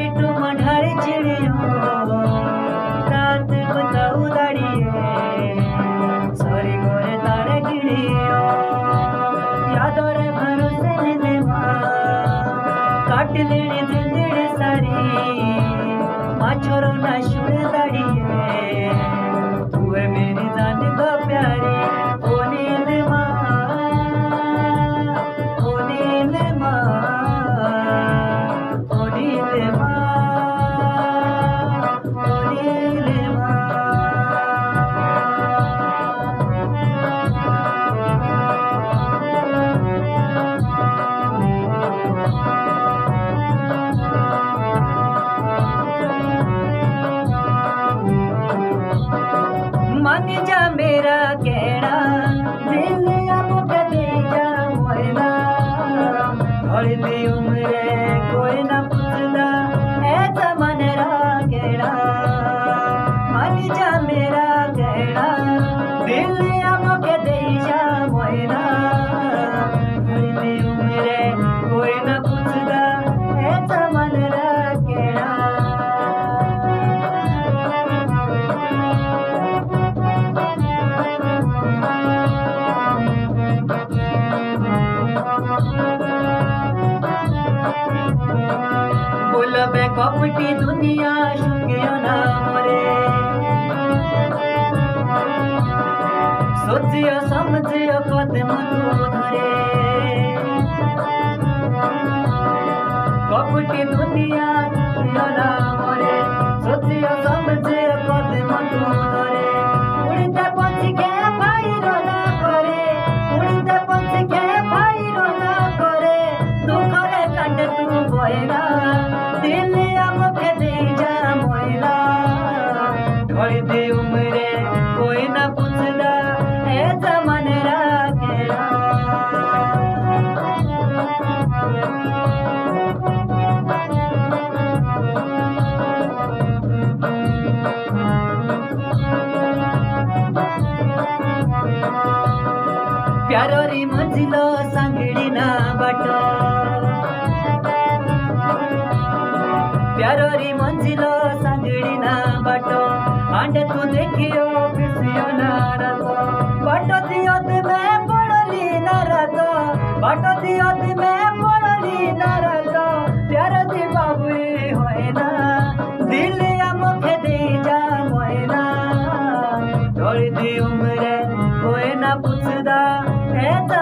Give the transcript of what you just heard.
प्यारी टू मढ़ारी चिड़ियों रात बताऊ दाड़िए सॉरी गोरे तारे गिड़ियों यादों रे भरोसे ले काट लेनी जिंदड़ी सारी माँ छोरो ना शुड़ दाड़िए तू है मेरी जान का प्यारी ओ नील माँ ओ नील माँ ओ नील माँ ओ नील माँ। मान जा मेरा कहना दिल अब दे जा मोहना ढलती उम्र कोई ना पूछता ऐसा मन कहना मान जा मेरा कहना दिल अब दे जा मोहना ढलती उम्र कोई ना पूछता ऐसा मन कहना। बोलबे कपटी दुनिया शुक्रिया ना मरे सोचियो समझियो कदम तू धरे कपटी दुनिया शुक्रिया ना मरे सोचियो समझियो कदम तू धरे उड़ते पंछी के भाई रोना करे उड़ते पंछी के भाई रोना करे दुख रे कंड तू बोएगा दिल आमुखे दे जा मोइला ढलती उम्रे कोई ना पूछदा ऐसा मन राखेला। प्यारो री मंजिलो सांगड़ी ना बाटो प्यारो री मंजिलो सांगड़ी ना बाटो आंडे तू देखियो फिसियो ना रातो बाटो दियोत में पड़ली ना रातो बाटो दियोत में पड़ली ना रातो प्यारो दी बाबुई होए ना दिल आमुखे दे जा मोएना ढलती उम्रे कोई ना पूछदा ऐसा